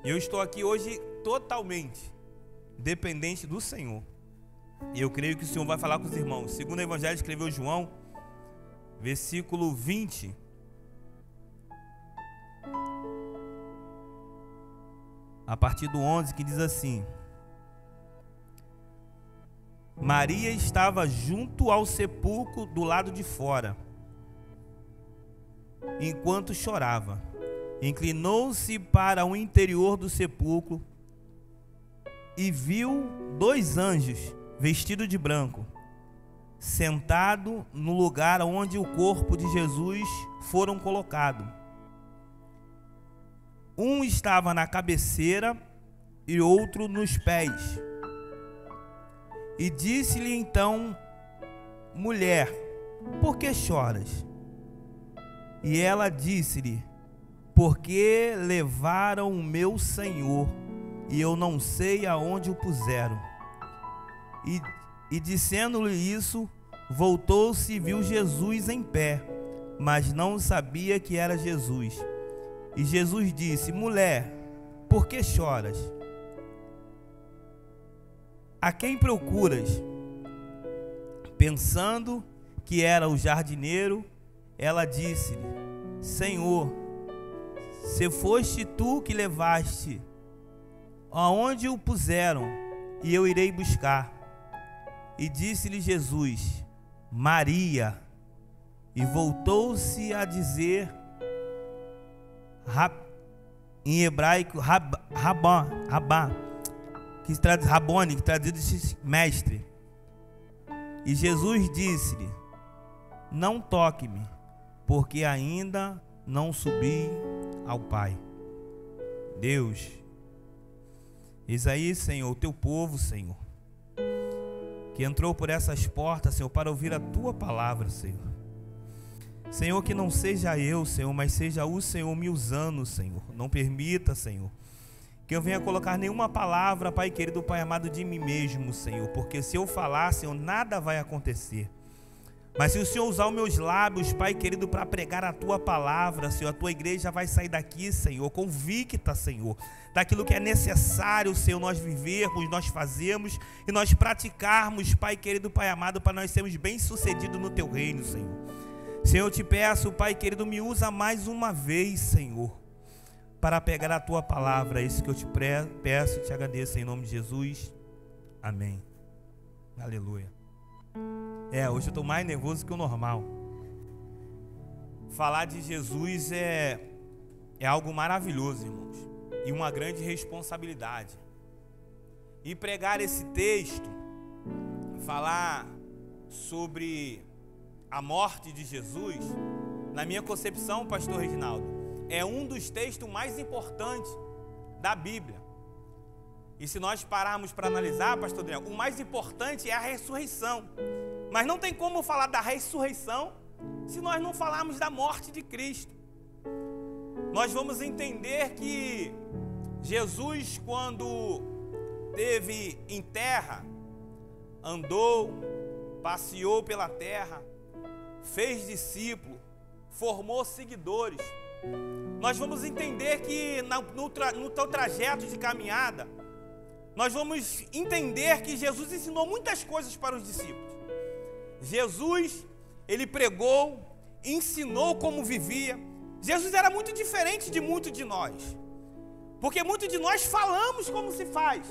E eu estou aqui hoje totalmente dependente do Senhor. E eu creio que o Senhor vai falar com os irmãos. Segundo o Evangelho escreveu João, versículo 20. A partir do 11, que diz assim: Maria estava junto ao sepulcro do lado de fora, enquanto chorava. Inclinou-se para o interior do sepulcro e viu 2 anjos vestidos de branco, sentado no lugar onde o corpo de Jesus foram colocado. Um estava na cabeceira e outro nos pés. E disse-lhe então: mulher, por que choras? E ela disse-lhe: porque levaram o meu Senhor, e eu não sei aonde o puseram. E dizendo-lhe isso, voltou-se e viu Jesus em pé, mas não sabia que era Jesus. E Jesus disse: mulher, por que choras? A quem procuras? Pensando que era o jardineiro, ela disse-lhe: Senhor, se foste tu que levaste, aonde o puseram, e eu irei buscar. E disse-lhe Jesus: Maria. E voltou-se a dizer em hebraico Rabá, que traduz Rabone, que traduz mestre. E Jesus disse-lhe: não toque-me, porque ainda não subi ao Pai. Deus, eis aí, Senhor, o teu povo, Senhor, que entrou por essas portas, Senhor, para ouvir a tua palavra, Senhor. Senhor, que não seja eu, Senhor, mas seja o Senhor me usando, Senhor. Não permita, Senhor, que eu venha colocar nenhuma palavra, Pai querido, Pai amado, de mim mesmo, Senhor, porque se eu falar, Senhor, nada vai acontecer. Mas se o Senhor usar os meus lábios, Pai querido, para pregar a tua palavra, Senhor, a tua igreja vai sair daqui, Senhor, convicta, Senhor, daquilo que é necessário, Senhor, nós vivermos, nós fazermos e nós praticarmos, Pai querido, Pai amado, para nós sermos bem-sucedidos no teu reino, Senhor. Senhor, eu te peço, Pai querido, me usa mais uma vez, Senhor, para pegar a tua palavra. É isso que eu te peço e te agradeço em nome de Jesus. Amém. Aleluia. Hoje eu estou mais nervoso que o normal. Falar de Jesus é algo maravilhoso, irmãos, e uma grande responsabilidade. E pregar esse texto, falar sobre a morte de Jesus, na minha concepção, pastor Reginaldo, é um dos textos mais importantes da Bíblia. E se nós pararmos para analisar, pastor Daniel, o mais importante é a ressurreição. Mas não tem como falar da ressurreição se nós não falarmos da morte de Cristo. Nós vamos entender que Jesus, quando esteve em terra, andou, passeou pela terra, fez discípulo, formou seguidores. Nós vamos entender que no teu trajeto de caminhada, nós vamos entender que Jesus ensinou muitas coisas para os discípulos. Jesus, ele pregou, ensinou como vivia. Jesus era muito diferente de muitos de nós, porque muitos de nós falamos como se faz.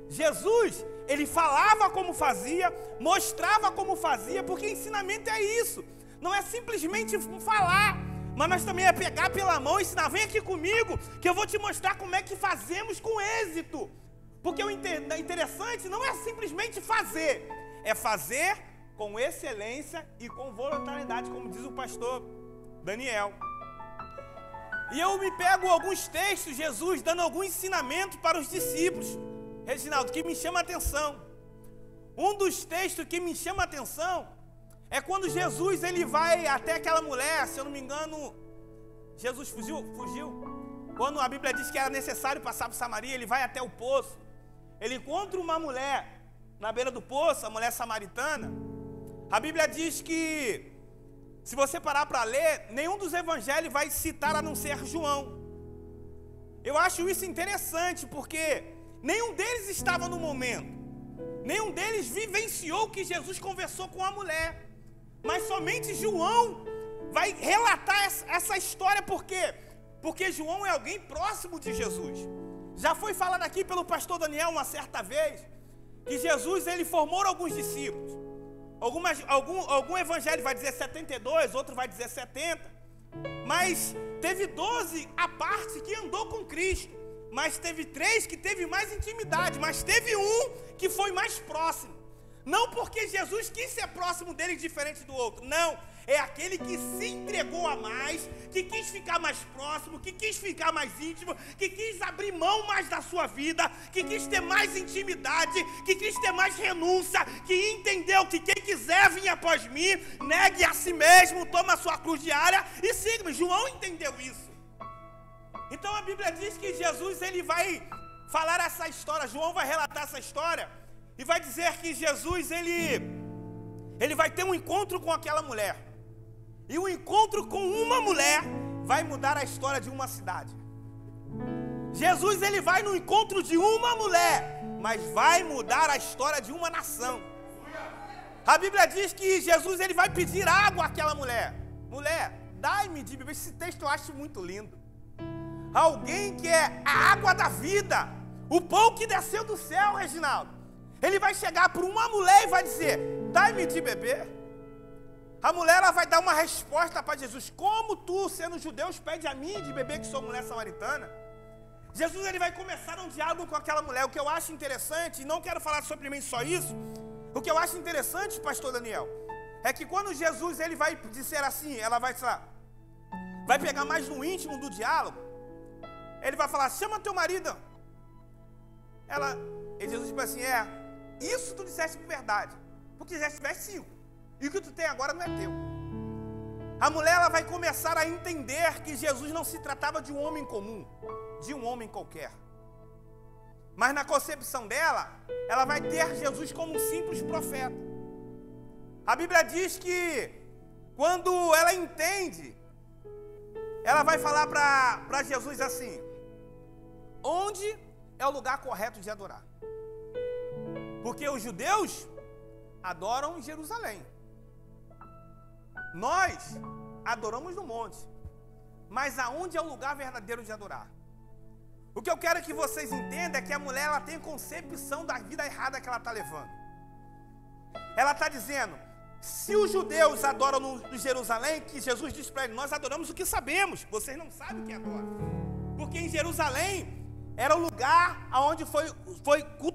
Jesus, ele falava como fazia, mostrava como fazia, porque ensinamento é isso. Não é simplesmente falar, mas nós também é pegar pela mão e ensinar: vem aqui comigo, que eu vou te mostrar como é que fazemos com êxito. Porque o interessante não é simplesmente fazer, é fazer com excelência e com voluntariedade, como diz o pastor Daniel. E eu me pego alguns textos, Jesus dando algum ensinamento para os discípulos, Reginaldo, que me chama a atenção. Um dos textos que me chama a atenção é quando Jesus, ele vai até aquela mulher, se eu não me engano, Jesus fugiu. Quando a Bíblia diz que era necessário passar por Samaria, ele vai até o poço. Ele encontra uma mulher na beira do poço, a mulher samaritana. A Bíblia diz que, se você parar para ler, nenhum dos evangelhos vai citar a não ser João. Eu acho isso interessante, porque nenhum deles estava no momento. Nenhum deles vivenciou que Jesus conversou com a mulher. Mas somente João vai relatar essa história, por quê? Porque João é alguém próximo de Jesus. Já foi falado aqui pelo pastor Daniel uma certa vez, que Jesus ele formou alguns discípulos. Algum evangelho vai dizer 72, outro vai dizer 70. Mas teve 12 à parte que andou com Cristo. Mas teve 3 que teve mais intimidade. Mas teve um que foi mais próximo. Não porque Jesus quis ser próximo dele diferente do outro. Não. É aquele que se entregou a mais, que quis ficar mais próximo, que quis ficar mais íntimo, que quis abrir mão mais da sua vida, que quis ter mais intimidade, que quis ter mais renúncia, que entendeu que quem quiser vir após mim, negue a si mesmo, toma a sua cruz diária e siga-me. João entendeu isso. Então a Bíblia diz que Jesus ele vai falar essa história, João vai relatar essa história e vai dizer que Jesus ele vai ter um encontro com aquela mulher. E o encontro com uma mulher vai mudar a história de uma cidade. Jesus ele vai no encontro de uma mulher, mas vai mudar a história de uma nação. A Bíblia diz que Jesus ele vai pedir água àquela mulher. Mulher, dai-me de beber. Esse texto eu acho muito lindo. Alguém que é a água da vida, o pão que desceu do céu, Reginaldo. Ele vai chegar para uma mulher e vai dizer, dai-me de beber. A mulher ela vai dar uma resposta para Jesus. Como tu, sendo judeu, pede a mim de beber que sou mulher samaritana? Jesus ele vai começar um diálogo com aquela mulher. O que eu acho interessante, e não quero falar simplesmente só isso, o que eu acho interessante, pastor Daniel, é que quando Jesus ele vai dizer assim, ela vai, sei lá, vai pegar mais no íntimo do diálogo, ele vai falar, chama teu marido. E Jesus diz assim, isso tu disseste por verdade, porque já tivesse 5. E o que tu tem agora não é teu. A mulher ela vai começar a entender que Jesus não se tratava de um homem comum, de um homem qualquer. Mas na concepção dela, ela vai ter Jesus como um simples profeta. A Bíblia diz que quando ela entende, ela vai falar para Jesus assim, onde é o lugar correto de adorar? Porque os judeus adoram em Jerusalém. Nós adoramos no monte. Mas aonde é o lugar verdadeiro de adorar? O que eu quero que vocês entendam é que a mulher ela tem concepção da vida errada que ela está levando. Ela está dizendo, se os judeus adoram no Jerusalém, que Jesus diz para eles, nós adoramos o que sabemos, vocês não sabem o que adoram. Porque em Jerusalém era o lugar onde foi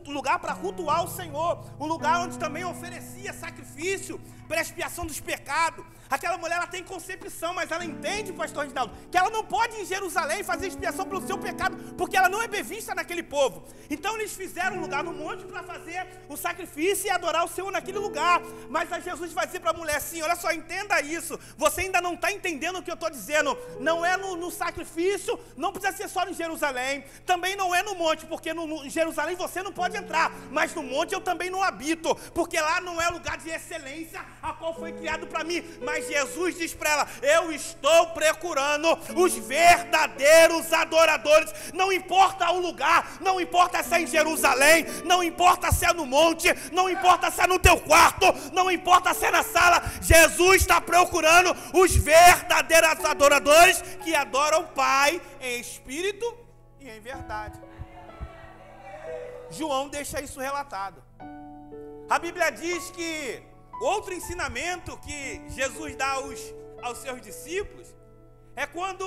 lugar para cultuar o Senhor, o lugar onde também oferecia sacrifício para expiação dos pecados. Aquela mulher ela tem concepção, mas ela entende, pastor Reginaldo, que ela não pode ir em Jerusalém fazer expiação pelo seu pecado, porque ela não é bem vista naquele povo. Então eles fizeram um lugar no monte para fazer o sacrifício e adorar o Senhor naquele lugar. Mas a Jesus vai dizer para a mulher assim, olha só, entenda isso, você ainda não está entendendo o que eu estou dizendo, não é no sacrifício, não precisa ser só em Jerusalém, também não é no monte, porque no Jerusalém você não pode entrar, mas no monte eu também não habito, porque lá não é lugar de excelência a qual foi criado para mim. Mas Jesus diz para ela, eu estou procurando os verdadeiros adoradores. Não importa o lugar, não importa se é em Jerusalém, não importa se é no monte, não importa se é no teu quarto, não importa se é na sala. Jesus está procurando os verdadeiros adoradores que adoram o Pai em espírito e em verdade. João deixa isso relatado. A Bíblia diz que outro ensinamento que Jesus dá aos seus discípulos é quando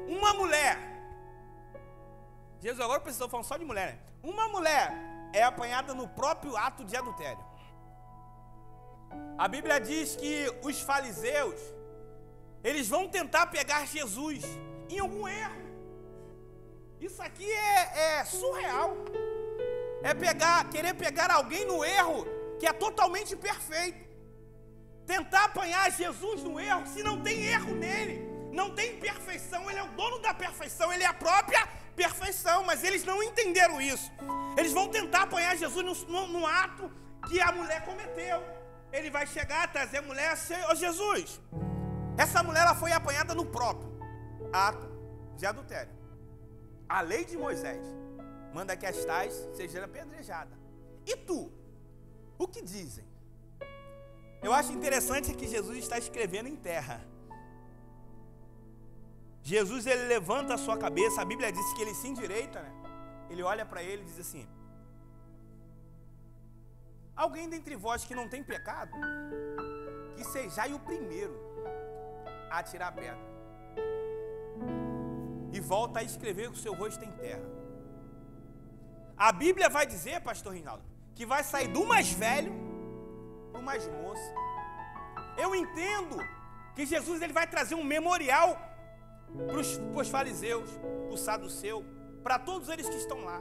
uma mulher, Jesus agora precisou falar só de mulher, né? Uma mulher é apanhada no próprio ato de adultério. A Bíblia diz que os fariseus, eles vão tentar pegar Jesus em algum erro. Isso aqui é surreal. Querer pegar alguém no erro que é totalmente perfeito. Tentar apanhar Jesus no erro, se não tem erro nele, não tem perfeição, ele é o dono da perfeição, ele é a própria perfeição, mas eles não entenderam isso. Eles vão tentar apanhar Jesus no ato que a mulher cometeu. Ele vai chegar, trazer a mulher assim, ô Jesus, essa mulher ela foi apanhada no próprio ato de adultério. A lei de Moisés manda que as tais sejam apedrejadas. E tu? O que dizem? Eu acho interessante que Jesus está escrevendo em terra. Jesus, ele levanta a sua cabeça, a Bíblia diz que ele se endireita, né? Ele olha para ele e diz assim: alguém dentre vós que não tem pecado, que sejai o primeiro a atirar a pedra. E volta a escrever o seu rosto em terra. A Bíblia vai dizer, pastor Rinaldo, que vai sair do mais velho para o mais moço. Eu entendo que Jesus, ele vai trazer um memorial para os fariseus, para o saduceu, para todos eles que estão lá.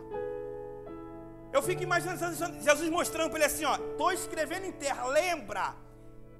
Eu fico imaginando Jesus mostrando para ele assim, ó, estou escrevendo em terra, lembra,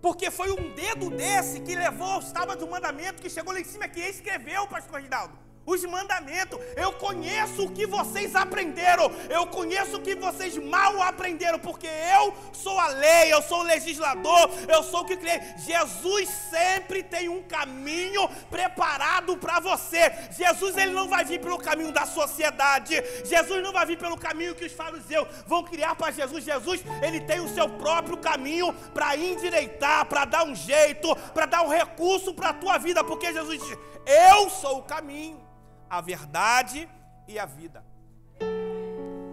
porque foi um dedo desse que levou aos tábuas do mandamento, que chegou lá em cima, que escreveu, pastor Rinaldo, os mandamentos. Eu conheço o que vocês aprenderam, eu conheço o que vocês mal aprenderam, porque eu sou a lei, eu sou o legislador, eu sou o que criei. Jesus sempre tem um caminho preparado para você. Jesus, ele não vai vir pelo caminho da sociedade, Jesus não vai vir pelo caminho que os fariseus vão criar para Jesus. Jesus, ele tem o seu próprio caminho para endireitar, para dar um jeito, para dar um recurso para a tua vida, porque Jesus diz: eu sou o caminho, a verdade e a vida.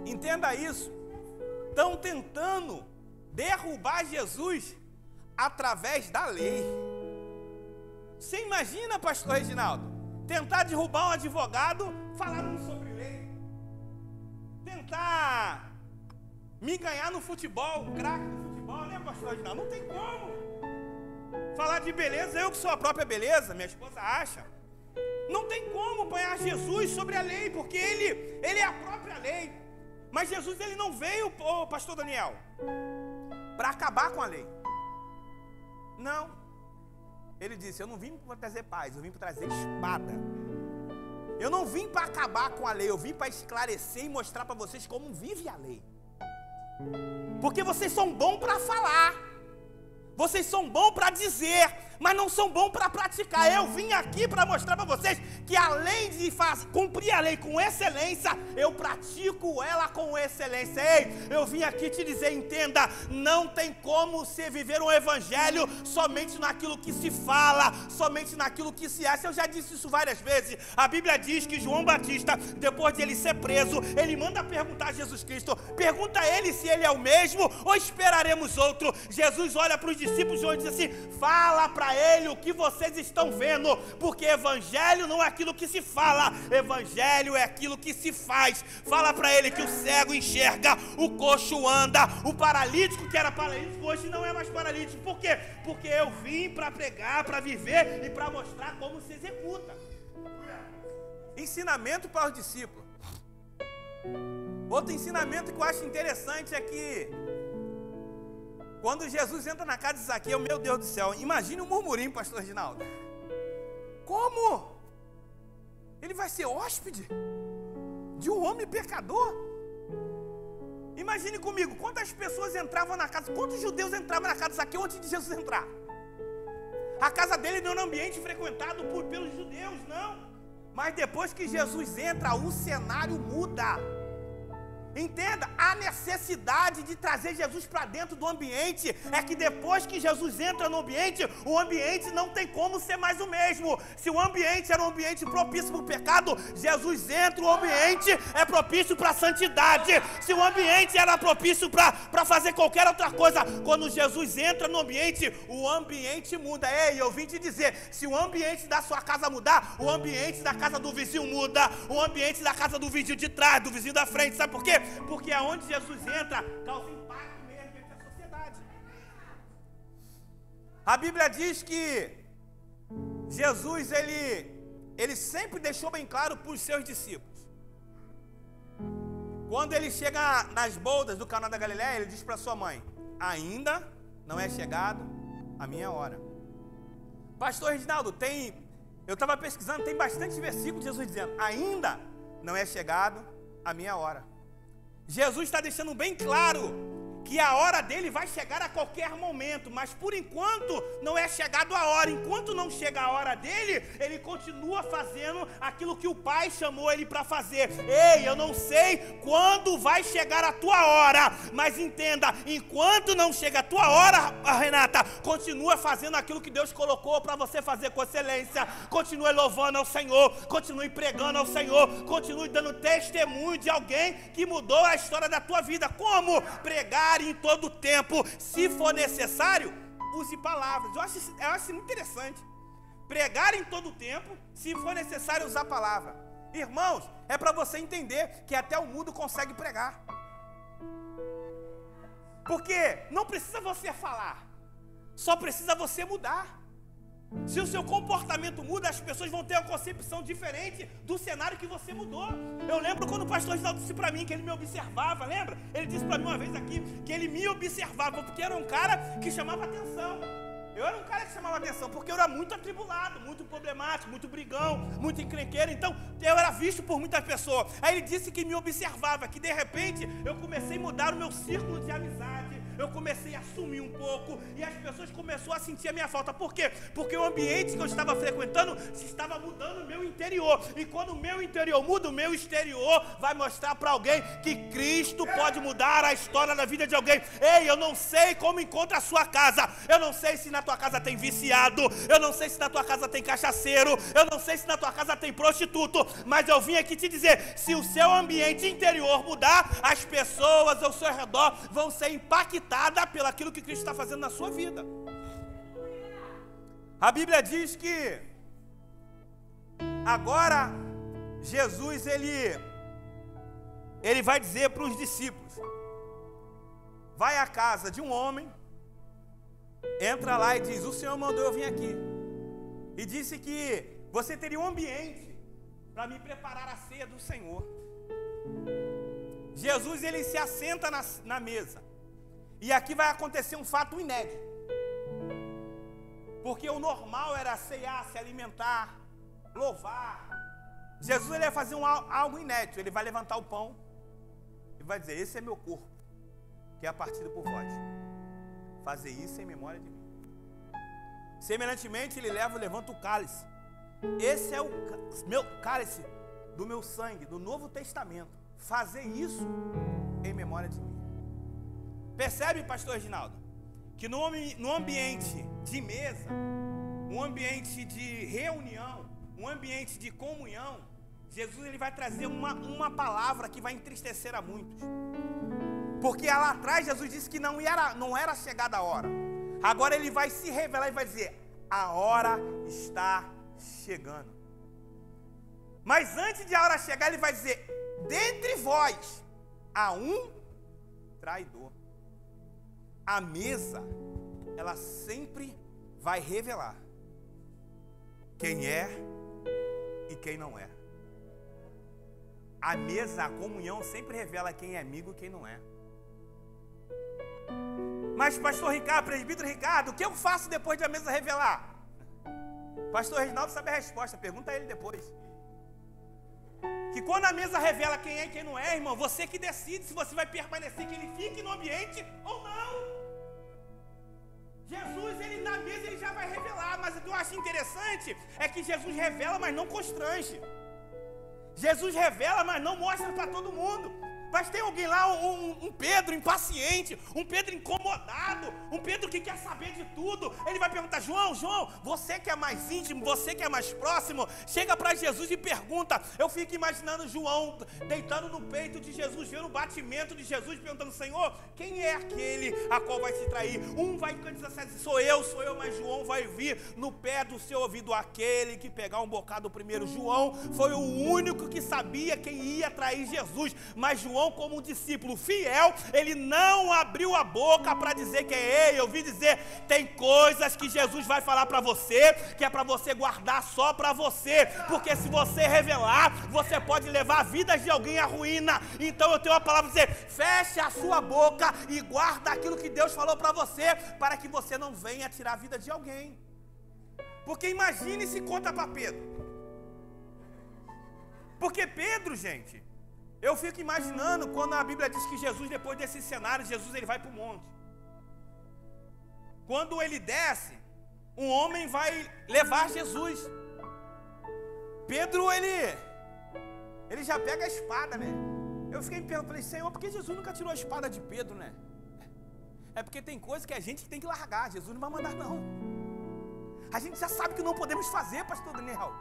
Entenda isso. Estão tentando derrubar Jesus através da lei. Você imagina, pastor Reginaldo, tentar derrubar um advogado falando sobre lei, tentar me ganhar no futebol, um craque no futebol, né, pastor Reginaldo? Não tem como falar de beleza, eu que sou a própria beleza, minha esposa acha. Não tem como apanhar Jesus sobre a lei, porque ele é a própria lei. Mas Jesus, ele não veio, pastor Daniel, para acabar com a lei. Não. Ele disse: eu não vim para trazer paz, eu vim para trazer espada. Eu não vim para acabar com a lei, eu vim para esclarecer e mostrar para vocês como vive a lei. Porque vocês são bons para falar, vocês são bons para dizer, mas não são bons para praticar. Eu vim aqui para mostrar para vocês que além de cumprir a lei com excelência, eu pratico ela com excelência. Ei, eu vim aqui te dizer, entenda, não tem como você viver um evangelho somente naquilo que se fala, somente naquilo que se acha. Eu já disse isso várias vezes. A Bíblia diz que João Batista, depois de ele ser preso, ele manda perguntar a Jesus Cristo, pergunta a ele se ele é o mesmo ou esperaremos outro. Jesus olha para os discípulos e diz assim: fala para ele o que vocês estão vendo, porque evangelho não é aquilo que se fala, evangelho é aquilo que se faz. Fala para ele que o cego enxerga, o coxo anda, o paralítico que era paralítico hoje não é mais paralítico. Por quê? Porque eu vim para pregar, para viver e para mostrar como se executa. Ensinamento para os discípulos. Outro ensinamento que eu acho interessante é que quando Jesus entra na casa de Zaqueu, meu Deus do céu, imagine um murmurinho, pastor Reginaldo. Como? Ele vai ser hóspede de um homem pecador? Imagine comigo, quantas pessoas entravam na casa, quantos judeus entravam na casa de Zaqueu antes de Jesus entrar? A casa dele não era um ambiente frequentado pelos judeus, não. Mas depois que Jesus entra, o cenário muda. Entenda, a necessidade de trazer Jesus para dentro do ambiente é que depois que Jesus entra no ambiente, o ambiente não tem como ser mais o mesmo. Se o ambiente era um ambiente propício para o pecado, Jesus entra, o ambiente é propício para a santidade. Se o ambiente era propício para fazer qualquer outra coisa, quando Jesus entra no ambiente, o ambiente muda. Ei, eu vim te dizer, se o ambiente da sua casa mudar, o ambiente da casa do vizinho muda, o ambiente da casa do vizinho de trás, do vizinho da frente, sabe por quê? Porque aonde Jesus entra, causa impacto mesmo entre a sociedade. A Bíblia diz que Jesus, ele sempre deixou bem claro para os seus discípulos. Quando ele chega nas bodas do Caná da Galileia, ele diz para sua mãe: ainda não é chegado a minha hora. Pastor Reginaldo, eu estava pesquisando, tem bastante versículos de Jesus dizendo: ainda não é chegado a minha hora. Jesus está deixando bem claro que a hora dele vai chegar a qualquer momento, mas por enquanto não é chegado a hora. Enquanto não chega a hora dele, ele continua fazendo aquilo que o Pai chamou ele para fazer. Ei, eu não sei quando vai chegar a tua hora, mas entenda, enquanto não chega a tua hora, Renata, continua fazendo aquilo que Deus colocou para você fazer com excelência. Continue louvando ao Senhor, continue pregando ao Senhor, continue dando testemunho de alguém que mudou a história da tua vida. Como? Pregar em todo tempo, se for necessário, use palavras. Eu acho muito interessante. Pregar em todo tempo, se for necessário, usar palavra. Irmãos, é para você entender que até o mudo consegue pregar. Porque não precisa você falar, só precisa você mudar. Se o seu comportamento muda, as pessoas vão ter uma concepção diferente do cenário que você mudou. Eu lembro quando o pastor Ginaldo disse para mim que ele me observava, lembra? Ele disse para mim uma vez aqui que ele me observava porque era um cara que chamava atenção. Eu era um cara que chamava atenção porque eu era muito atribulado, muito problemático, muito brigão, muito encrenqueiro. Então eu era visto por muitas pessoas. Aí ele disse que me observava, que de repente eu comecei a mudar o meu círculo de amizade. Eu comecei a sumir um pouco e as pessoas começaram a sentir a minha falta. Por quê? Porque o ambiente que eu estava frequentando estava mudando o meu interior. E quando o meu interior muda, o meu exterior vai mostrar para alguém que Cristo pode mudar a história da vida de alguém. Ei, eu não sei como encontra a sua casa. Eu não sei se na tua casa tem viciado. Eu não sei se na tua casa tem cachaceiro. Eu não sei se na tua casa tem prostituto. Mas eu vim aqui te dizer, se o seu ambiente interior mudar, as pessoas ao seu redor vão ser impactadas pelo aquilo que Cristo está fazendo na sua vida. A Bíblia diz que agora Jesus ele vai dizer para os discípulos: vai à casa de um homem, entra lá e diz: o Senhor mandou eu vir aqui e disse que você teria um ambiente para me preparar a ceia do Senhor. Jesus ele se assenta na mesa. E aqui vai acontecer um fato inédito. Porque o normal era ceiar, se alimentar, louvar. Jesus ele vai fazer algo inédito. Ele vai levantar o pão e vai dizer: esse é meu corpo, que é partido por vós. Fazer isso em memória de mim. Semelhantemente, ele levanta o cálice. Esse é o meu cálice do meu sangue, do Novo Testamento. Fazer isso em memória de mim. Percebe, pastor Reginaldo, que no ambiente de mesa, um ambiente de reunião, um ambiente de comunhão, Jesus ele vai trazer uma palavra que vai entristecer a muitos. Porque lá atrás Jesus disse que não era chegada a hora. Agora ele vai se revelar e vai dizer: a hora está chegando. Mas antes de a hora chegar, ele vai dizer: dentre vós há um traidor. A mesa, ela sempre vai revelar quem é e quem não é. A mesa, a comunhão sempre revela quem é amigo e quem não é. Mas pastor Ricardo, presbítero Ricardo, o que eu faço depois de a mesa revelar? Pastor Reginaldo sabe a resposta, pergunta a ele depois. Que quando a mesa revela quem é e quem não é, irmão, você que decide se você vai permanecer, que ele fique no ambiente ou não. Jesus, ele na mesa, ele já vai revelar, mas o que eu acho interessante é que Jesus revela, mas não constrange. Jesus revela, mas não mostra para todo mundo. Mas tem alguém lá, um Pedro impaciente, um Pedro incomodado, um Pedro que quer saber de tudo. Ele vai perguntar: João, você que é mais íntimo, você que é mais próximo, chega para Jesus e pergunta. Eu fico imaginando João deitando no peito de Jesus, vendo o batimento de Jesus, perguntando: Senhor, quem é aquele a qual vai se trair? Um vai dizer assim: sou eu, mas João vai vir no pé do seu ouvido, aquele que pegar um bocado primeiro. João foi o único que sabia quem ia trair Jesus, mas João, como um discípulo fiel, ele não abriu a boca para dizer que é ele. Eu ouvi dizer, tem coisas que Jesus vai falar para você, que é para você guardar só para você, porque se você revelar, você pode levar a vida de alguém à ruína. Então eu tenho uma palavra para dizer: feche a sua boca e guarda aquilo que Deus falou para você, para que você não venha tirar a vida de alguém. Porque imagine se conta para Pedro. Porque Pedro, gente, Eu fico imaginando quando a Bíblia diz que Jesus, depois desse cenário, Jesus ele vai para o monte. Quando ele desce, um homem vai levar Jesus. Pedro, ele já pega a espada, né? Eu fiquei me perguntando, falei, Senhor, por que Jesus nunca tirou a espada de Pedro, né? É porque tem coisas que a gente tem que largar, Jesus não vai mandar não. A gente já sabe que não podemos fazer, pastor Daniel.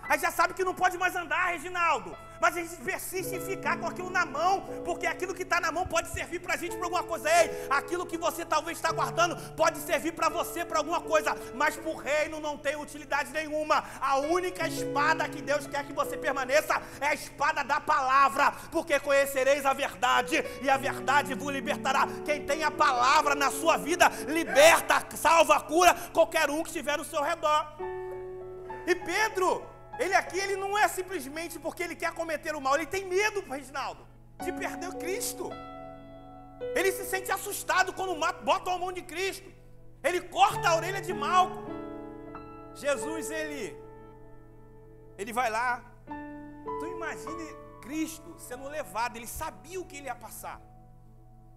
A gente já sabe que não pode mais andar, Reginaldo. Mas a gente persiste em ficar com aquilo na mão, porque aquilo que está na mão pode servir para a gente para alguma coisa. Ei, aquilo que você talvez está guardando pode servir para você para alguma coisa, mas para o reino não tem utilidade nenhuma. A única espada que Deus quer que você permaneça é a espada da palavra, porque conhecereis a verdade e a verdade vos libertará. Quem tem a palavra na sua vida, liberta, salva, cura qualquer um que estiver no seu redor. E Pedro, ele não é simplesmente porque ele quer cometer o mal, ele tem medo, Reginaldo, de perder o Cristo. Ele se sente assustado quando botam a mão de Cristo. Ele corta a orelha de Malco. Jesus, ele vai lá. Tu imagine Cristo sendo levado, ele sabia o que ele ia passar.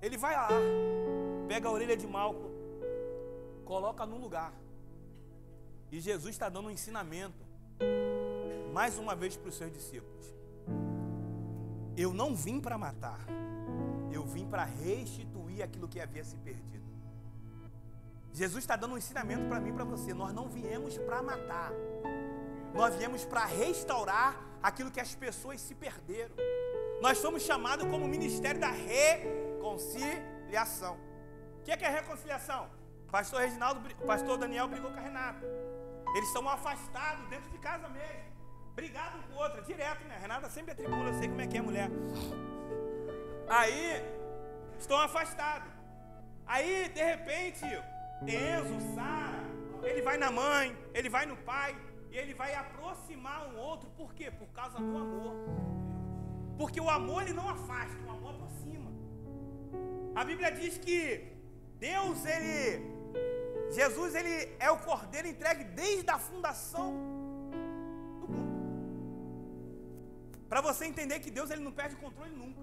Ele vai lá, pega a orelha de Malco, coloca num lugar. E Jesus está dando um ensinamento mais uma vez para os seus discípulos. Eu não vim para matar, eu vim para restituir aquilo que havia se perdido. Jesus está dando um ensinamento para mim e para você. Nós não viemos para matar, nós viemos para restaurar aquilo que as pessoas se perderam. Nós somos chamados como ministério da reconciliação. O que é reconciliação? Pastor Reginaldo, pastor Daniel brigou com a Renata. Eles estão afastados dentro de casa mesmo, brigados um com o outro, direto, né? A Renata sempre atribula, eu sei como é que é mulher. Aí, estão afastados. Aí, de repente, Enzo, Sara, ele vai na mãe, ele vai no pai, e ele vai aproximar um outro. Por quê? Por causa do amor. Porque o amor, ele não afasta, o amor aproxima. A Bíblia diz que Jesus, ele é o cordeiro entregue desde a fundação do mundo. Para você entender que Deus, ele não perde o controle nunca.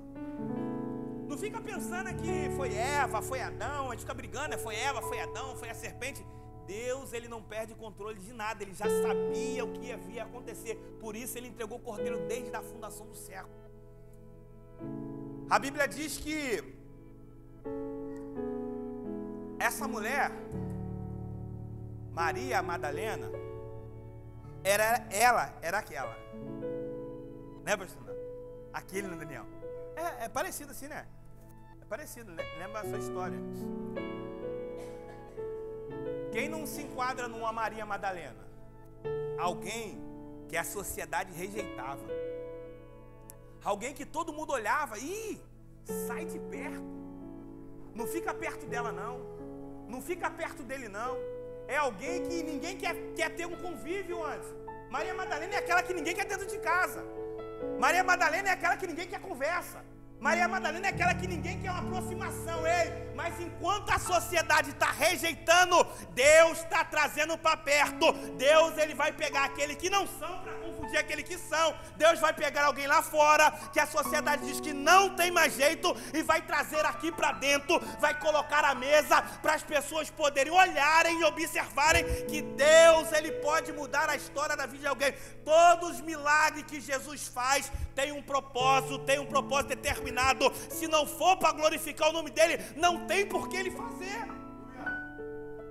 Não fica pensando que foi Eva, foi Adão, a gente fica brigando, foi Eva, foi Adão, foi a serpente. Deus, ele não perde o controle de nada, ele já sabia o que ia acontecer. Por isso ele entregou o cordeiro desde a fundação do século. A Bíblia diz que essa mulher, Maria Madalena, era aquela, né, pastor? Aquele, né, Daniel? É parecido assim, né? É parecido, lembra a sua história. Quem não se enquadra numa Maria Madalena? Alguém que a sociedade rejeitava. Alguém que todo mundo olhava, sai de perto. Não fica perto dela não. Não fica perto dele não. É alguém que ninguém quer ter um convívio antes. Maria Madalena é aquela que ninguém quer dentro de casa. Maria Madalena é aquela que ninguém quer conversa. Maria Madalena é aquela que ninguém quer uma aproximação. Mas enquanto a sociedade está rejeitando, Deus está trazendo para perto. Deus, ele vai pegar aquele que não são para confundir aquele que são. Deus vai pegar alguém lá fora que a sociedade diz que não tem mais jeito e vai trazer aqui para dentro, vai colocar a mesa para as pessoas poderem olharem e observarem que Deus, ele pode mudar a história da vida de alguém. Todos os milagres que Jesus faz tem um propósito determinado. Se não for para glorificar o nome dele, não tem por que ele fazer.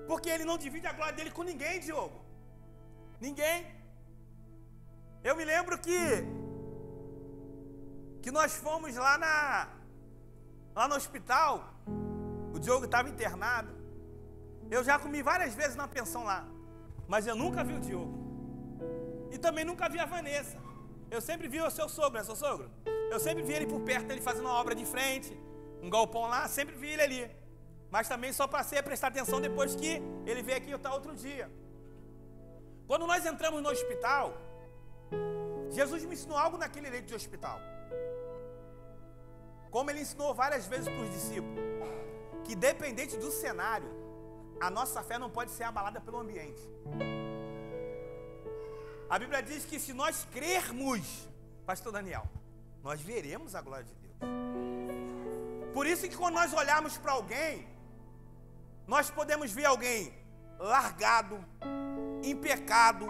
Porque ele não divide a glória dele com ninguém, Diogo. Ninguém. Eu me lembro que nós fomos lá no hospital. O Diogo estava internado. Eu já comi várias vezes na pensão lá, mas eu nunca vi o Diogo. E também nunca vi a Vanessa. Eu sempre vi o seu sogro, né, seu sogro? Eu sempre vi ele por perto, ele fazendo uma obra de frente, um galpão lá, sempre vi ele ali. Mas também só passei a prestar atenção depois que ele veio aqui outro dia. Quando nós entramos no hospital, Jesus me ensinou algo naquele leito de hospital. Como ele ensinou várias vezes para os discípulos, que dependente do cenário, a nossa fé não pode ser abalada pelo ambiente. A Bíblia diz que se nós crermos, pastor Daniel, nós veremos a glória de Deus. Por isso que quando nós olharmos para alguém, nós podemos ver alguém largado, em pecado,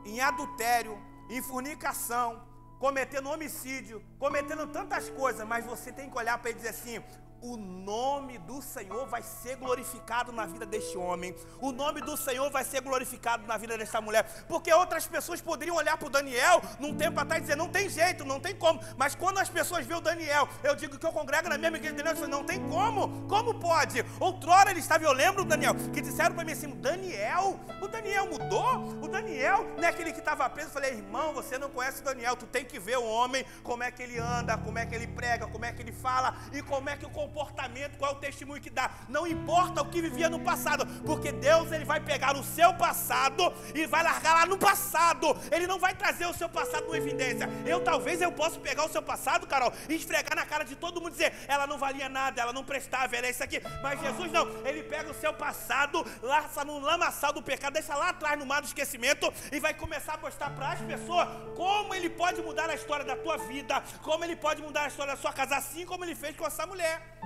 em adultério, em fornicação, cometendo homicídio, cometendo tantas coisas, mas você tem que olhar para ele e dizer assim: o nome do Senhor vai ser glorificado na vida deste homem, o nome do Senhor vai ser glorificado na vida desta mulher, porque outras pessoas poderiam olhar para o Daniel num tempo atrás e dizer: não tem jeito, não tem como. Mas quando as pessoas veem o Daniel, eu digo que eu congrego na mesma igreja de Daniel, eu falo: não tem como pode? Outrora ele estava, eu lembro do Daniel, que disseram para mim assim: o Daniel mudou? O Daniel não é aquele que estava preso? Eu falei: irmão, você não conhece o Daniel, tu tem que ver o homem, como é que ele anda, como é que ele prega, como é que ele fala e como é que o comportamento, qual é o testemunho que dá. Não importa o que vivia no passado, porque Deus, ele vai pegar o seu passado e vai largar lá no passado. Ele não vai trazer o seu passado com evidência. Talvez eu possa pegar o seu passado, Carol, e esfregar na cara de todo mundo e dizer: ela não valia nada, ela não prestava, ela é isso aqui. Mas Jesus não, ele pega o seu passado, lança no lamaçal do pecado, deixa lá atrás no mar do esquecimento e vai começar a mostrar para as pessoas como ele pode mudar a história da tua vida, como ele pode mudar a história da sua casa, assim como ele fez com essa mulher.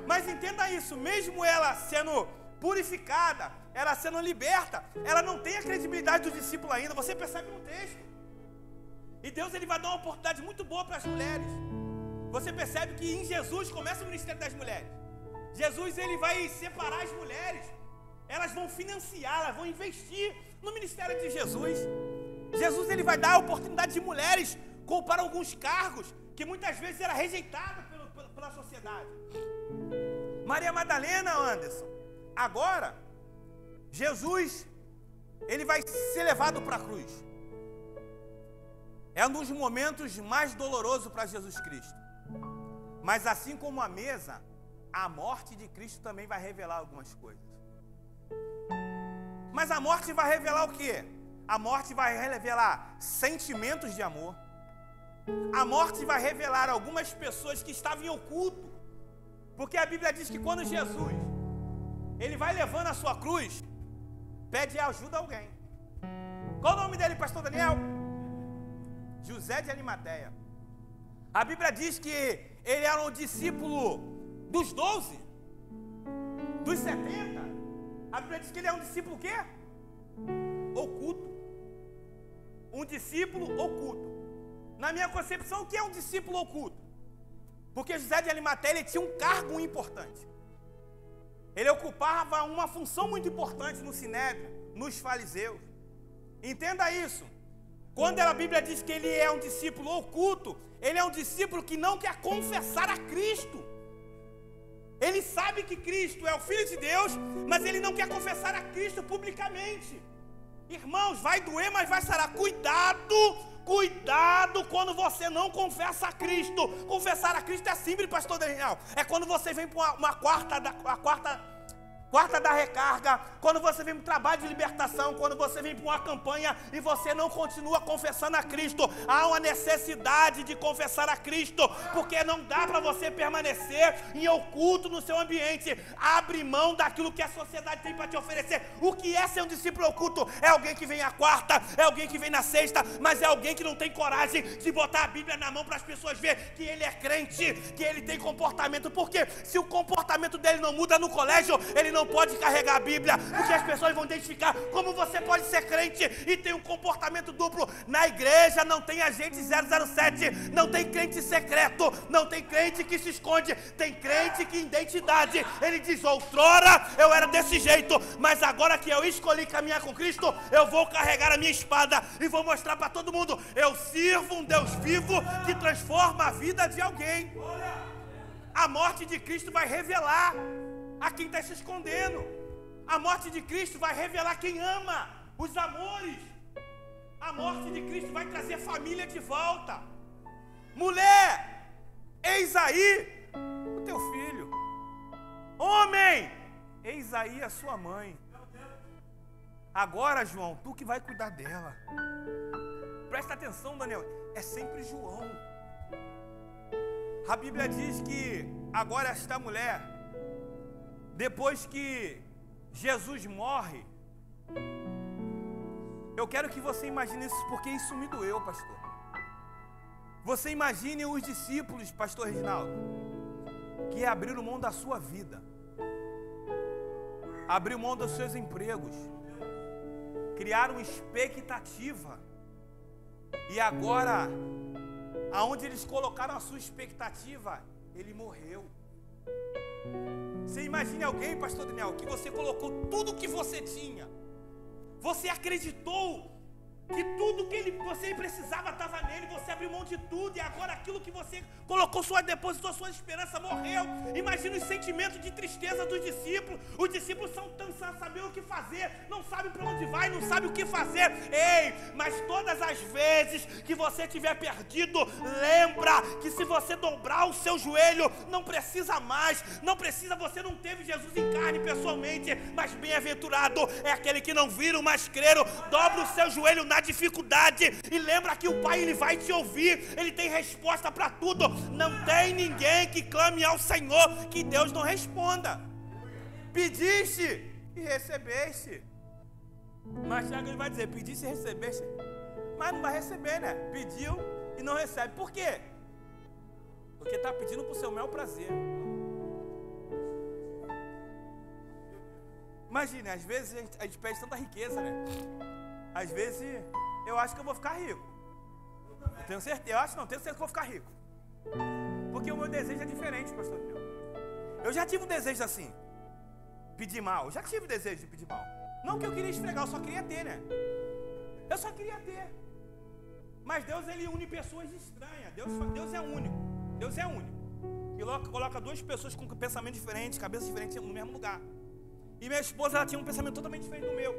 Mas entenda isso, mesmo ela sendo purificada, ela sendo liberta, ela não tem a credibilidade do discípulo ainda. Você percebe no texto. E Deus, ele vai dar uma oportunidade muito boa para as mulheres. Você percebe que em Jesus começa o ministério das mulheres. Jesus, ele vai separar as mulheres, elas vão financiar, elas vão investir no ministério de Jesus. Jesus, ele vai dar a oportunidade de mulheres ocupar alguns cargos que muitas vezes era rejeitado pela sociedade. Maria Madalena, Anderson, agora Jesus, ele vai ser levado para a cruz. É um dos momentos mais dolorosos para Jesus Cristo. Mas assim como a mesa, a morte de Cristo também vai revelar algumas coisas. Mas a morte vai revelar o quê? A morte vai revelar sentimentos de amor. A morte vai revelar algumas pessoas que estavam em oculto. Porque a Bíblia diz que quando Jesus, ele vai levando a sua cruz, pede ajuda a alguém. Qual o nome dele, pastor Daniel? José de Arimateia. A Bíblia diz que ele era um discípulo dos 12, dos 70. A Bíblia diz que ele é um discípulo o quê? Oculto. Um discípulo oculto. Na minha concepção, o que é um discípulo oculto? Porque José de Arimateia, ele tinha um cargo importante. Ele ocupava uma função muito importante no Sinédrio, nos fariseus. Entenda isso. Quando a Bíblia diz que ele é um discípulo oculto, ele é um discípulo que não quer confessar a Cristo. Ele sabe que Cristo é o Filho de Deus, mas ele não quer confessar a Cristo publicamente. Irmãos, vai doer, mas vai sarar. Cuidado quando você não confessa a Cristo. Confessar a Cristo é simples, pastor Daniel. É quando você vem para uma quarta da recarga, quando você vem para um trabalho de libertação, quando você vem para uma campanha e você não continua confessando a Cristo. Há uma necessidade de confessar a Cristo, porque não dá para você permanecer em oculto no seu ambiente. Abre mão daquilo que a sociedade tem para te oferecer. O que é ser um discípulo oculto? É alguém que vem à quarta, é alguém que vem na sexta, mas é alguém que não tem coragem de botar a Bíblia na mão para as pessoas verem que ele é crente, que ele tem comportamento. Porque se o comportamento dele não muda no colégio, ele não pode carregar a Bíblia, porque as pessoas vão identificar como você pode ser crente e tem um comportamento duplo. Na igreja não tem agente 007, não tem crente secreto, não tem crente que se esconde, tem crente que identidade. Ele diz: outrora eu era desse jeito, mas agora que eu escolhi caminhar com Cristo, eu vou carregar a minha espada e vou mostrar para todo mundo: eu sirvo um Deus vivo que transforma a vida de alguém. A morte de Cristo vai revelar a quem está se escondendo. A morte de Cristo vai revelar quem ama, os amores. A morte de Cristo vai trazer família de volta. Mulher, eis aí o teu filho. Homem, eis aí a sua mãe. Agora, João, tu que vai cuidar dela. Presta atenção, Daniel, é sempre João. A Bíblia diz que agora esta mulher, depois que Jesus morre, eu quero que você imagine isso, porque isso me doeu, pastor. Você imagine os discípulos, pastor Reginaldo, que abriram mão da sua vida, abriram mão dos seus empregos, criaram expectativa, e agora, aonde eles colocaram a sua expectativa, ele morreu. Você imagine alguém, pastor Daniel, que você colocou tudo que você tinha, você acreditou que tudo que você precisava estava nele, você abriu mão de tudo, e agora aquilo que você depositou sua esperança morreu. Imagina os sentimentos de tristeza dos discípulos. Os discípulos são tão sem saber o que fazer, não sabem para onde vai, não sabem o que fazer. Ei, mas todas as vezes que você estiver perdido, lembra que se você dobrar o seu joelho, não precisa mais, você não teve Jesus em carne pessoalmente, mas bem-aventurado é aquele que não viram, mas creram. Dobra o seu joelho na dificuldade e lembra que o Pai, ele vai te ouvir, ele tem resposta para tudo. Não tem ninguém que clame ao Senhor que Deus não responda. Pediste e recebeste. Mas Tiago, ele vai dizer, pediste e recebeste, mas não vai receber, né? Pediu e não recebe. Por quê? Porque está pedindo para o seu maior prazer. Imagine, às vezes a gente pede tanta riqueza, né? Às vezes eu acho que eu vou ficar rico. Tenho certeza, tenho certeza que eu vou ficar rico. Porque o meu desejo é diferente, pastor. Eu já tive um desejo assim, pedir mal. Eu já tive o desejo de pedir mal. Não que eu queria esfregar, eu só queria ter, né? Eu só queria ter. Mas Deus, ele une pessoas estranhas. Deus é único. Deus é único. E coloca duas pessoas com pensamento diferente, cabeça diferente no mesmo lugar. E minha esposa, ela tinha um pensamento totalmente diferente do meu.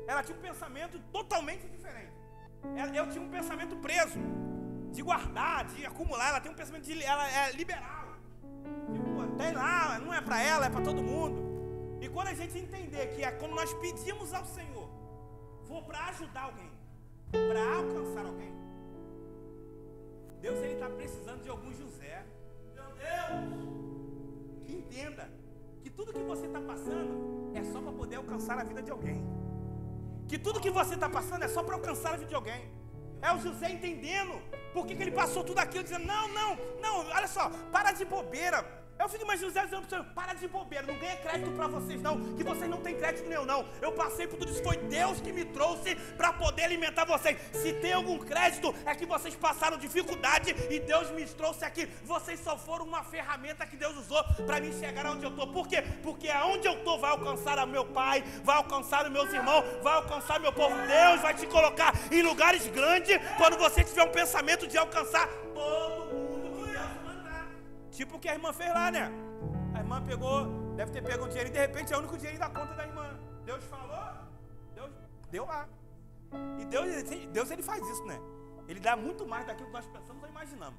Ela tinha um pensamento totalmente diferente. Eu tinha um pensamento preso, de guardar, de acumular. Ela tem um pensamento ela é liberal. Tipo, tem lá, não é para ela, é para todo mundo. E quando a gente entender que é quando nós pedimos ao Senhor, for para ajudar alguém, para alcançar alguém, Deus, ele está precisando de algum José. Meu Deus! Que entenda que tudo que você está passando é só para poder alcançar a vida de alguém. Que tudo que você está passando é só para alcançar a vida de alguém. É o José entendendo por que ele passou tudo aquilo, dizendo, não, olha só, para de bobeira. Eu fico imaginando José dizendo para o Senhor, para de bobeira, não ganha crédito para vocês não, que vocês não têm crédito nenhum não. Eu passei por tudo isso, foi Deus que me trouxe para poder alimentar vocês. Se tem algum crédito, é que vocês passaram dificuldade e Deus me trouxe aqui. Vocês só foram uma ferramenta que Deus usou para me chegar aonde eu estou. Por quê? Porque aonde eu estou vai alcançar o meu pai, vai alcançar os meus irmãos, vai alcançar meu povo. Deus vai te colocar em lugares grandes quando você tiver um pensamento de alcançar todo mundo. Tipo o que a irmã fez lá, né? A irmã deve ter pego um dinheiro e de repente é o único dinheiro da conta da irmã. Deus falou, Deus deu lá. E Deus ele faz isso, né? Ele dá muito mais daquilo que nós pensamos ou imaginamos.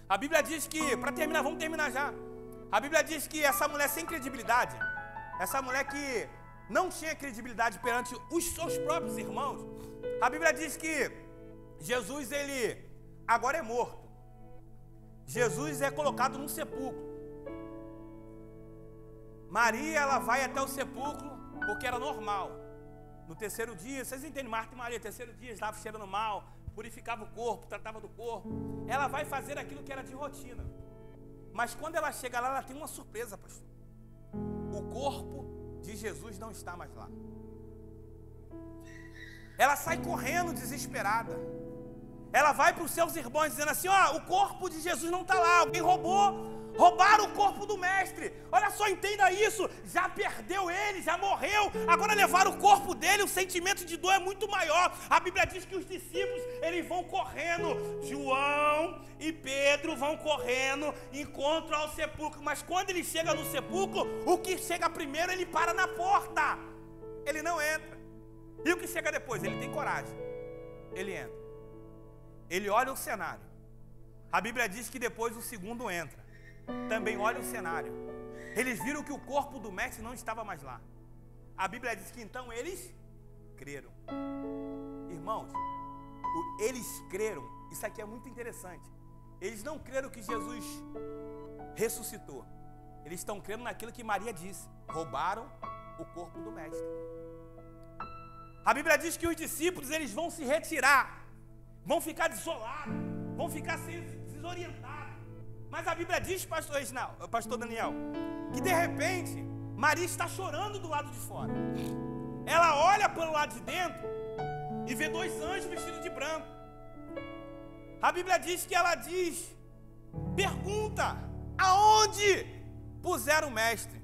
A Bíblia diz que, para terminar, vamos terminar já. A Bíblia diz que essa mulher sem credibilidade, essa mulher que não tinha credibilidade perante os seus próprios irmãos, a Bíblia diz que Jesus, ele agora é morto. Jesus é colocado num sepulcro. Maria, ela vai até o sepulcro porque era normal. No terceiro dia, vocês entendem, Marta e Maria, terceiro dia, estava cheirando mal, purificava o corpo, tratava do corpo. Ela vai fazer aquilo que era de rotina. Mas quando ela chega lá, ela tem uma surpresa, pastor. O corpo de Jesus não está mais lá. Ela sai correndo desesperada. Ela vai para os seus irmãos dizendo assim, o corpo de Jesus não está lá, alguém roubaram o corpo do mestre. Olha só, entenda isso, já perdeu ele, já morreu, agora levaram o corpo dele, o sentimento de dor é muito maior. A Bíblia diz que os discípulos, eles vão correndo, João e Pedro vão correndo, encontram ao sepulcro, mas quando ele chega no sepulcro, o que chega primeiro, ele para na porta, ele não entra. E o que chega depois? Ele tem coragem, ele entra. Ele olha o cenário. A Bíblia diz que depois o segundo entra. Também olha o cenário. Eles viram que o corpo do mestre não estava mais lá. A Bíblia diz que então eles creram. Irmãos, eles creram. Isso aqui é muito interessante. Eles não creram que Jesus ressuscitou. Eles estão crendo naquilo que Maria disse. Roubaram o corpo do mestre. A Bíblia diz que os discípulos, eles vão se retirar. Vão ficar desolados. vão ficar desorientados. Mas a Bíblia diz, pastor Daniel, que de repente Maria está chorando do lado de fora. Ela olha pelo lado de dentro e vê dois anjos vestidos de branco. A Bíblia diz que ela pergunta, aonde puseram o mestre?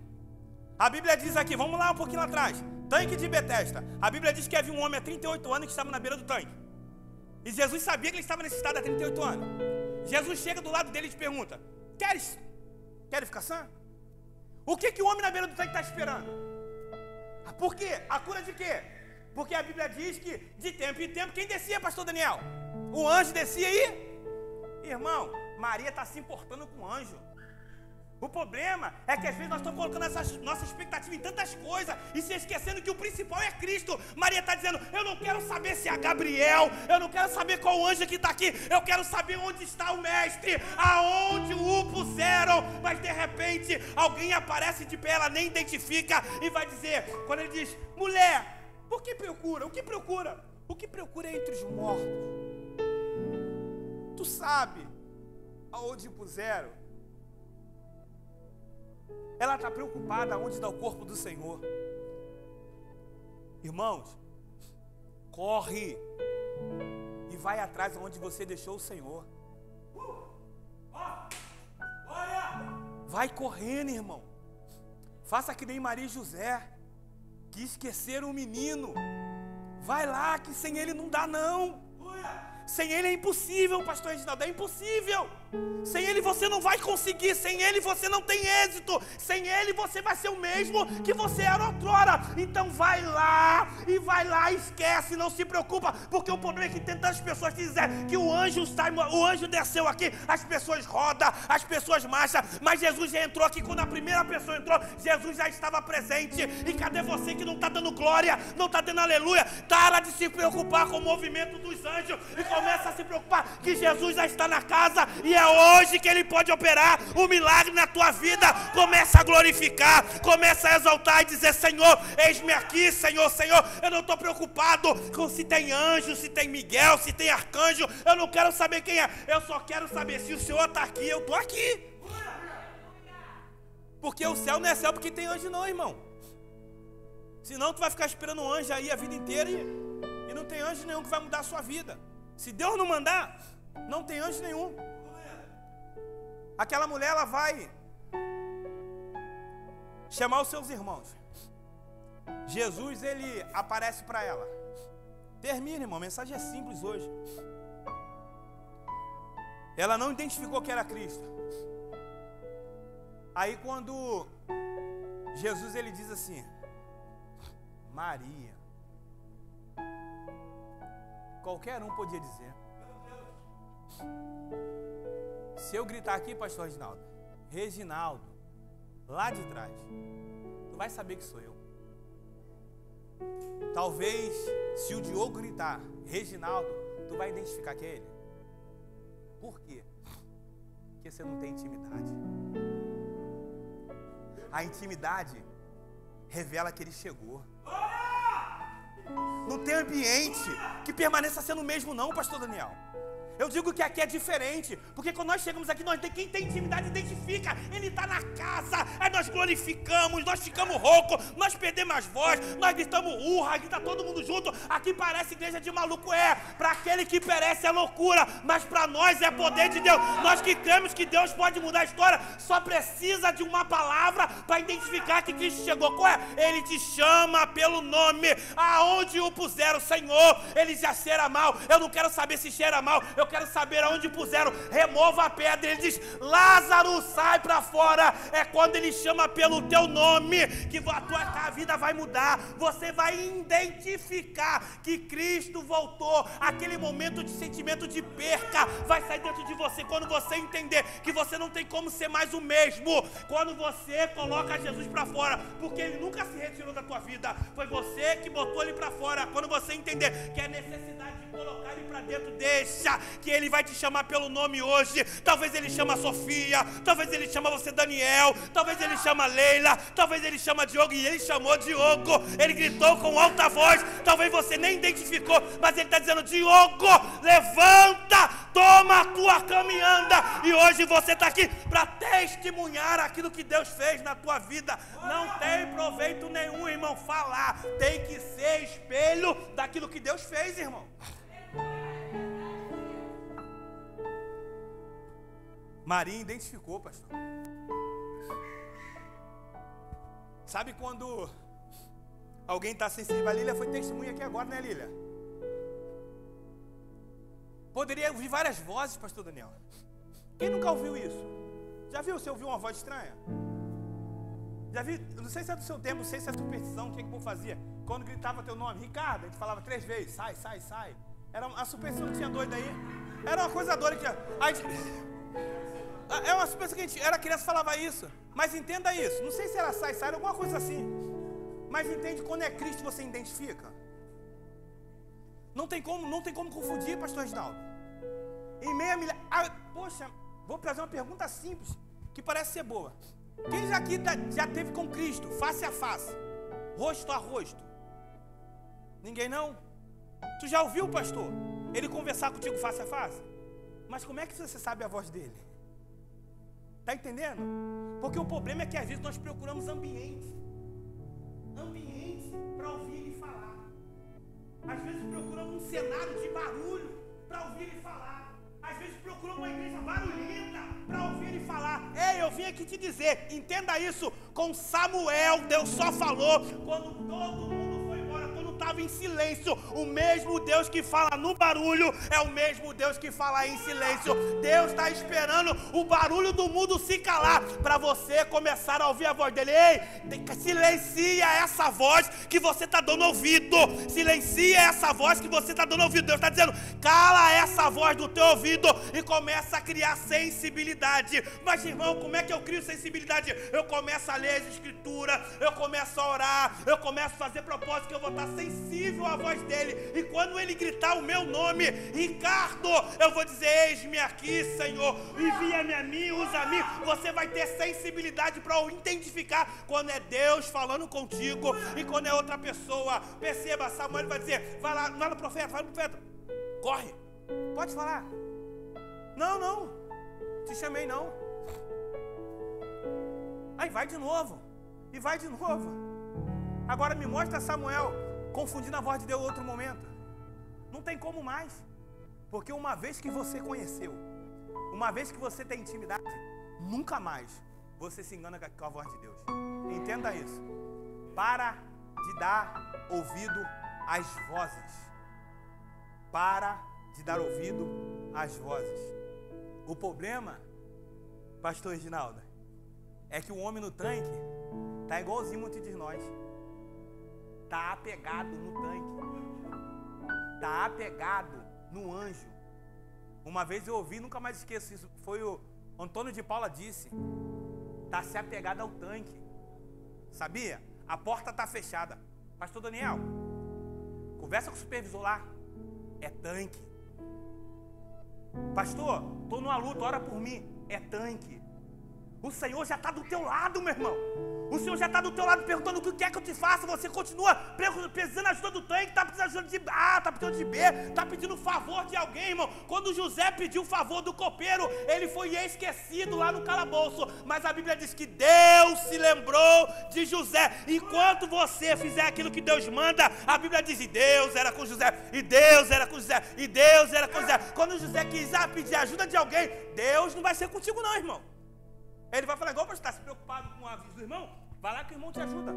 A Bíblia diz aqui, vamos lá um pouquinho lá atrás, tanque de Betesda. A Bíblia diz que havia um homem há 38 anos que estava na beira do tanque. E Jesus sabia que ele estava nesse estado há 38 anos. Jesus chega do lado dele e te pergunta, queres ficar sã? O que o homem na beira do tanque está esperando? Por quê? A cura de quê? Porque a Bíblia diz que de tempo em tempo, quem descia, pastor Daniel? O anjo descia aí? Irmão, Maria está se importando com o anjo. O problema é que às vezes nós estamos colocando nossa expectativa em tantas coisas e se esquecendo que o principal é Cristo. Maria está dizendo, eu não quero saber se é Gabriel, eu não quero saber qual anjo que está aqui, eu quero saber onde está o mestre, aonde o puseram. Mas de repente alguém aparece de pé, ela nem identifica e vai dizer, quando ele diz, mulher, por que procura? O que procura? O que procura é entre os mortos. Tu sabe aonde puseram? Ela está preocupada onde está o corpo do Senhor. Irmãos, corre e vai atrás onde você deixou o Senhor. Vai correndo, irmão. Faça que nem Maria e José, que esqueceram o menino. Vai lá, que sem ele não dá não. Sem ele é impossível, pastor Reginaldo, é impossível. Sem ele você não vai conseguir, sem ele você não tem êxito, sem ele você vai ser o mesmo que você era outrora. Então vai lá, esquece, não se preocupa, porque o problema é que tem tantas pessoas que dizem que o anjo desceu aqui, as pessoas rodam, as pessoas marcham, mas Jesus já entrou aqui. Quando a primeira pessoa entrou, Jesus já estava presente. E cadê você que não está dando glória, não está dando aleluia? Para de se preocupar com o movimento dos anjos e começa a se preocupar que Jesus já está na casa e é hoje que Ele pode operar o milagre na tua vida. Começa a glorificar, começa a exaltar e dizer, Senhor, eis-me aqui, Senhor, Senhor. Eu não estou preocupado com se tem anjo, se tem Miguel, se tem arcanjo. Eu não quero saber quem é, eu só quero saber se o Senhor está aqui, eu estou aqui. Porque o céu não é céu porque tem anjo não, irmão. Senão tu vai ficar esperando um anjo aí a vida inteira e não tem anjo nenhum que vai mudar a sua vida. Se Deus não mandar, não tem anjo nenhum. Aquela mulher, ela vai chamar os seus irmãos. Jesus, ele aparece para ela. Termina, irmão, a mensagem é simples hoje. Ela não identificou que era Cristo. Aí quando Jesus, ele diz assim, Maria. Qualquer um podia dizer. Se eu gritar aqui, pastor Reginaldo, lá de trás, tu vai saber que sou eu. Talvez, se o Diogo gritar, Reginaldo, tu vai identificar que é ele. Por quê? Porque você não tem intimidade. A intimidade revela que ele chegou. Não tem ambiente que permaneça sendo o mesmo não, pastor Daniel. Eu digo que aqui é diferente, porque quando nós chegamos aqui, quem tem intimidade identifica, ele está na casa, aí nós glorificamos, nós ficamos roucos, nós perdemos as vozes, nós gritamos urra, aqui está todo mundo junto. Aqui parece igreja de maluco, para aquele que perece é loucura, mas para nós é poder de Deus. Nós que cremos que Deus pode mudar a história, só precisa de uma palavra para identificar que Cristo chegou. Qual é? Ele te chama pelo nome, aonde o puseram, Senhor, ele já cheira mal. Eu não quero saber se cheira mal, eu quero saber aonde puseram. Remova a pedra. Ele diz, Lázaro, sai para fora. É quando ele chama pelo teu nome que a tua vida vai mudar. Você vai identificar que Cristo voltou. Aquele momento de sentimento de perca vai sair dentro de você quando você entender que você não tem como ser mais o mesmo. Quando você coloca Jesus para fora, porque ele nunca se retirou da tua vida, foi você que botou ele para fora. Quando você entender que é necessidade de colocar ele para dentro, deixa que Ele vai te chamar pelo nome hoje. Talvez Ele chama Sofia, talvez Ele chama você Daniel, talvez Ele chama Leila, talvez Ele chama Diogo, e Ele chamou Diogo. Ele gritou com alta voz, talvez você nem identificou, mas Ele está dizendo: Diogo, levanta, toma a tua cama e anda. E hoje você está aqui para testemunhar aquilo que Deus fez na tua vida. Não tem proveito nenhum, irmão, falar. Tem que ser espelho daquilo que Deus fez, irmão. Maria identificou, pastor. Sabe quando alguém está sensível? A Lília foi testemunha aqui agora, né, Lília? Poderia ouvir várias vozes, pastor Daniel. Quem nunca ouviu isso? Já viu? Você ouviu uma voz estranha? Já viu? Não sei se é do seu tempo, não sei se é superstição. O que o povo fazia? Quando gritava teu nome, Ricardo, a gente falava 3 vezes: sai, sai, sai. Era a superstição que tinha doido aí. Era uma coisa doida que é uma superstição que a gente era criança, falava isso. Mas entenda isso. Não sei se era sai, sai, era alguma coisa assim. Mas entende, quando é Cristo você identifica. Não tem como confundir, pastor Reginaldo. Em meia milha. Poxa, vou fazer uma pergunta simples, que parece ser boa. Quem aqui já teve com Cristo, face a face, rosto a rosto? Ninguém não? Tu já ouviu, pastor, ele conversar contigo face a face? Mas como é que você sabe a voz dele? Tá entendendo? Porque o problema é que às vezes nós procuramos ambiente para ouvir ele falar. Às vezes procuramos um cenário de barulho para ouvir ele falar. Às vezes procuramos uma igreja barulhenta para ouvir ele falar. Ei, eu vim aqui te dizer, entenda isso. Com Samuel, Deus só falou quando todo mundo foi embora, quando estava em silêncio. O mesmo Deus que fala no barulho é o mesmo Deus que fala em silêncio. Deus está esperando o barulho do mundo se calar para você começar a ouvir a voz dele. Ei, silencia essa voz que você está dando ouvido. Silencia essa voz que você está dando ouvido. Deus está dizendo: cala essa voz do teu ouvido e começa a criar sensibilidade. Mas, irmão, como é que eu crio sensibilidade? Eu começo a ler as escrituras, eu começo a orar, eu começo a fazer propósito que eu vou estar sensível à voz dele. E quando ele gritar o meu nome, Ricardo, eu vou dizer: eis-me aqui, Senhor, envia-me a mim, usa a mim. Você vai ter sensibilidade para identificar quando é Deus falando contigo e quando é outra pessoa. Perceba, Samuel vai dizer: vai lá no profeta, vai no profeta, corre, pode falar. Não, te chamei não. Aí vai de novo, e vai de novo. Agora me mostra Samuel confundindo a voz de Deus em outro momento. Não tem como mais. Porque uma vez que você conheceu, uma vez que você tem intimidade, nunca mais você se engana com a voz de Deus. Entenda isso. Para de dar ouvido às vozes. Para de dar ouvido às vozes. O problema, pastor Reginaldo, é que o homem no tanque está igualzinho muitos de nós. Está apegado no tanque. Está apegado no anjo. Uma vez eu ouvi, nunca mais esqueço isso, foi o Antônio de Paula disse: está se apegado ao tanque. Sabia? A porta está fechada. Pastor Daniel, conversa com o supervisor lá. É tanque. Pastor, estou numa luta, ora por mim. É tanque. O Senhor já está do teu lado, meu irmão. O Senhor já está do teu lado perguntando o que quer que eu te faça. Você continua precisando de ajuda do tanque, está precisando de A, está precisando de B, está pedindo favor de alguém, irmão. Quando José pediu o favor do copeiro, ele foi esquecido lá no calabouço. Mas a Bíblia diz que Deus se lembrou de José. Enquanto você fizer aquilo que Deus manda, a Bíblia diz: e Deus era com José, e Deus era com José, e Deus era com José. Quando José quiser pedir ajuda de alguém, Deus não vai ser contigo não, irmão. Ele vai falar: igual você está se preocupado com o aviso do irmão, vai lá que o irmão te ajuda.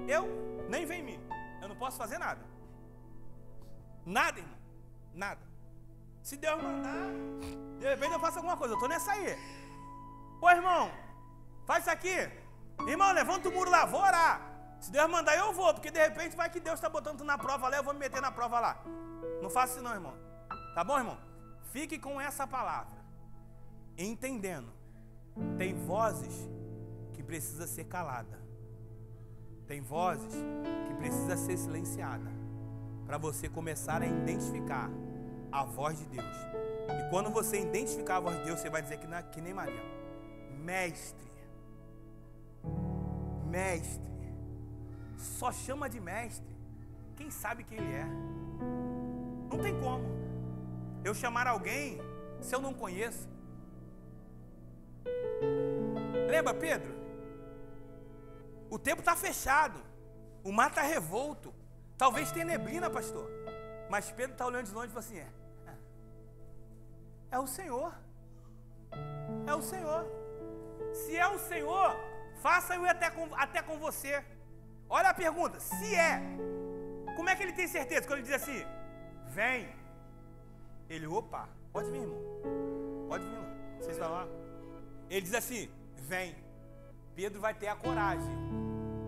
Eu nem vem em mim, eu não posso fazer nada. Nada, irmão, nada. Se Deus mandar, de repente eu faço alguma coisa, eu estou nessa aí. Pô, irmão, faz isso aqui. Irmão, levanta o muro lá, vou orar. Se Deus mandar, eu vou, porque de repente vai que Deus está botando tu na prova lá, eu vou me meter na prova lá. Não faça isso não, irmão. Tá bom, irmão? Fique com essa palavra, entendendo. Tem vozes que precisa ser calada. Tem vozes que precisa ser silenciada, para você começar a identificar a voz de Deus. E quando você identificar a voz de Deus, você vai dizer que nem Maria: mestre, mestre. Só chama de mestre quem sabe quem ele é. Não tem como eu chamar alguém se eu não conheço. Lembra, Pedro? O tempo está fechado, o mar está revolto, talvez tenha neblina, pastor, mas Pedro está olhando de longe e fala assim: é o Senhor, é o Senhor. Se é o Senhor, faça eu ir até com você. Olha a pergunta: se é, como é que ele tem certeza? Quando ele diz assim: vem, ele, opa, pode vir, irmão, pode vir lá, vocês vão lá. Ele diz assim: vem. Pedro vai ter a coragem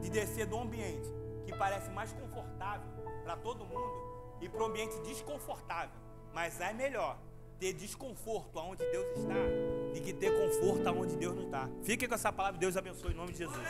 de descer do ambiente que parece mais confortável para todo mundo e para um ambiente desconfortável. Mas é melhor ter desconforto aonde Deus está do que ter conforto aonde Deus não está. Fique com essa palavra, Deus abençoe em nome de Jesus.